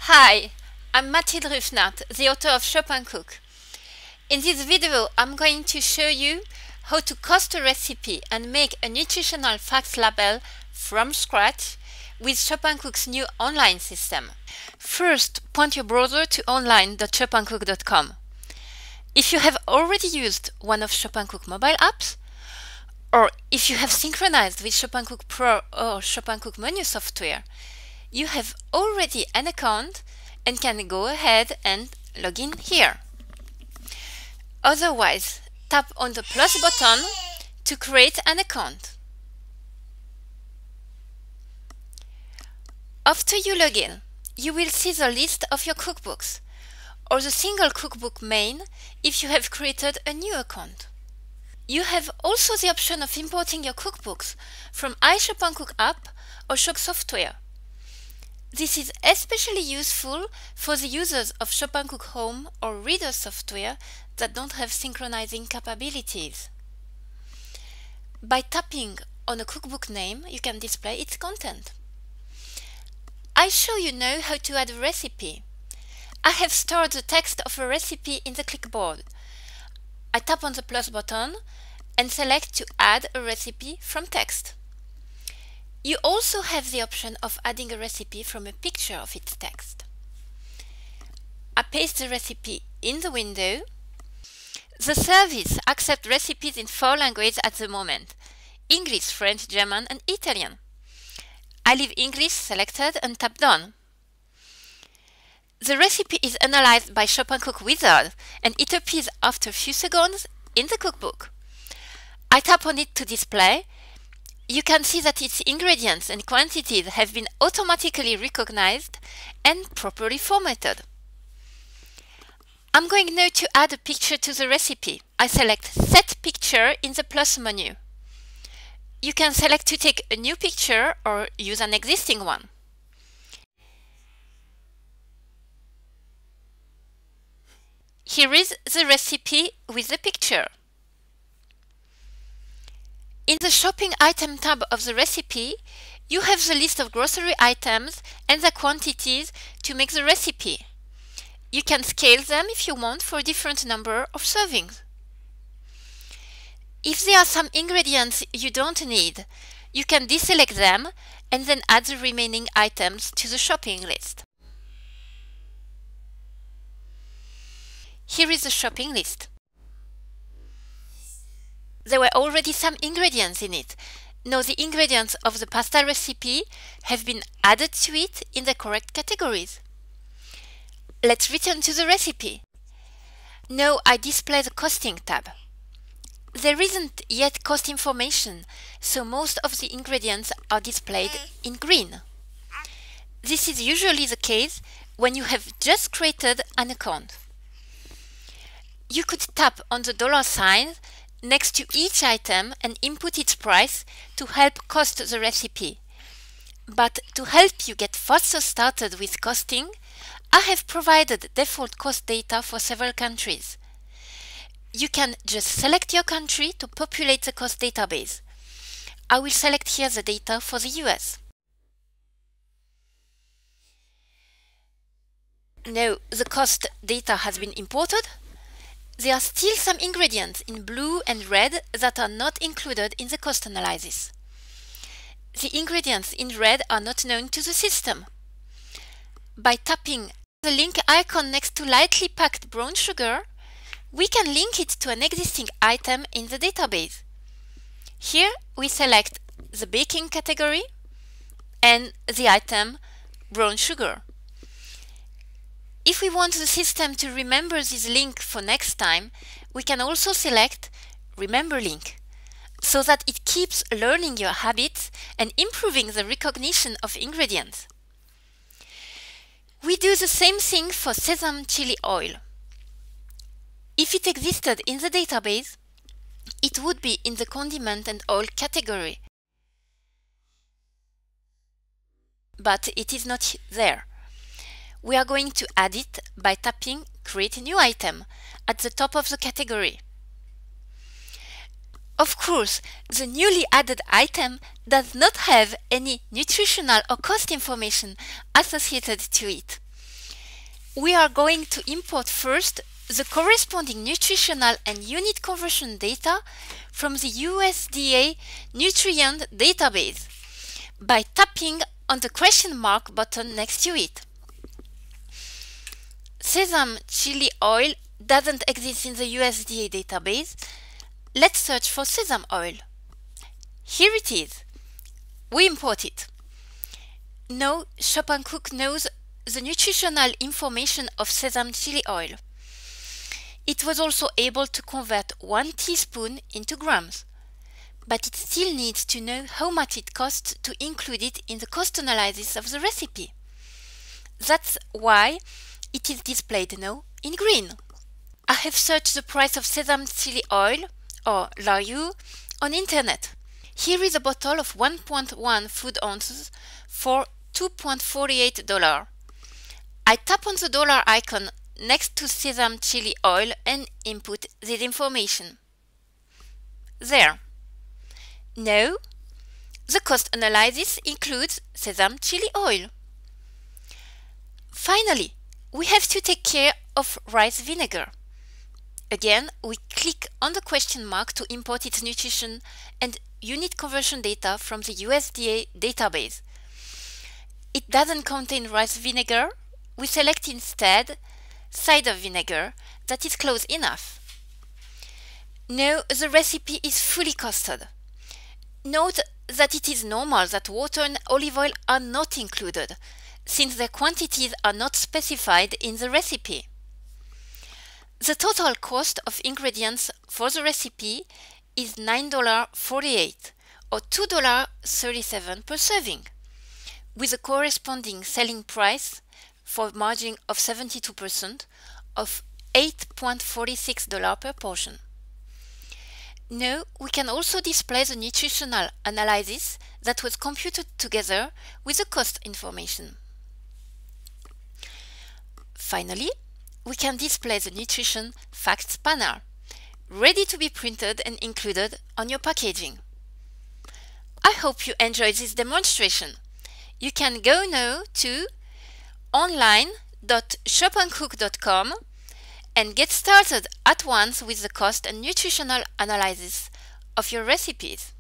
Hi, I'm Mathilde Ruffnart, the author of Shop & Cook. In this video, I'm going to show you how to cost a recipe and make a nutritional facts label from scratch with Shop & Cook's new online system. First, point your browser to online.shopandcook.com. If you have already used one of Shop & Cook mobile apps, or if you have synchronized with Shop & Cook Pro or Shop & Cook menu software, you have already an account and can go ahead and log in here. Otherwise, tap on the plus button to create an account. After you log in, you will see the list of your cookbooks, or the single cookbook main if you have created a new account. You have also the option of importing your cookbooks from iShop&Cook app or Shop software. This is especially useful for the users of Shop & Cook Home or Reader software that don't have synchronizing capabilities. By tapping on a cookbook name, you can display its content. I show you now how to add a recipe. I have stored the text of a recipe in the clipboard. I tap on the plus button and select to add a recipe from text. You also have the option of adding a recipe from a picture of its text. I paste the recipe in the window. The service accepts recipes in 4 languages at the moment: English, French, German and Italian. I leave English selected and tap Done. The recipe is analyzed by Shop & Cook Wizard and it appears after a few seconds in the cookbook. I tap on it to display. You can see that its ingredients and quantities have been automatically recognized and properly formatted. I'm going now to add a picture to the recipe. I select Set Picture in the plus menu. You can select to take a new picture or use an existing one. Here is the recipe with the picture. In the Shopping Item tab of the recipe, you have the list of grocery items and the quantities to make the recipe. You can scale them if you want for a different number of servings. If there are some ingredients you don't need, you can deselect them and then add the remaining items to the shopping list. Here is the shopping list. There were already some ingredients in it. Now the ingredients of the pasta recipe have been added to it in the correct categories. Let's return to the recipe. Now I display the Costing tab. There isn't yet cost information, so most of the ingredients are displayed in green. This is usually the case when you have just created an account. You could tap on the $sign next to each item and input its price to help cost the recipe. But to help you get faster started with costing, I have provided default cost data for several countries. You can just select your country to populate the cost database. I will select here the data for the US. Now the cost data has been imported. There are still some ingredients in blue and red that are not included in the cost analysis. The ingredients in red are not known to the system. By tapping the link icon next to lightly packed brown sugar, we can link it to an existing item in the database. Here we select the baking category and the item brown sugar. If we want the system to remember this link for next time, we can also select Remember Link, so that it keeps learning your habits and improving the recognition of ingredients. We do the same thing for sesame chili oil. If it existed in the database, it would be in the condiment and oil category, but it is not there. We are going to add it by tapping Create a new item at the top of the category. Of course, the newly added item does not have any nutritional or cost information associated to it. We are going to import first the corresponding nutritional and unit conversion data from the USDA Nutrient database by tapping on the question mark button next to it. Sesame chili oil doesn't exist in the USDA database. Let's search for sesame oil. Here it is. We import it. Now Shop & Cook knows the nutritional information of sesame chili oil. It was also able to convert 1 teaspoon into grams, but it still needs to know how much it costs to include it in the cost analysis of the recipe. That's why it is displayed now in green. I have searched the price of sesame chili oil, or Layu, on internet. Here is a bottle of 1.1 food ounces for $2.48. I tap on the dollar icon next to sesame chili oil and input this information. There. Now, the cost analysis includes sesame chili oil. Finally, we have to take care of rice vinegar. Again, we click on the question mark to import its nutrition and unit conversion data from the USDA database. It doesn't contain rice vinegar. We select instead cider vinegar that is close enough. Now the recipe is fully costed. Note that it is normal that water and olive oil are not included, since their quantities are not specified in the recipe. The total cost of ingredients for the recipe is $9.48 or $2.37 per serving, with a corresponding selling price for margin of 72% of $8.46 per portion. Now we can also display the nutritional analysis that was computed together with the cost information. Finally, we can display the nutrition facts panel, ready to be printed and included on your packaging. I hope you enjoyed this demonstration. You can go now to online.shopandcook.com and get started at once with the cost and nutritional analysis of your recipes.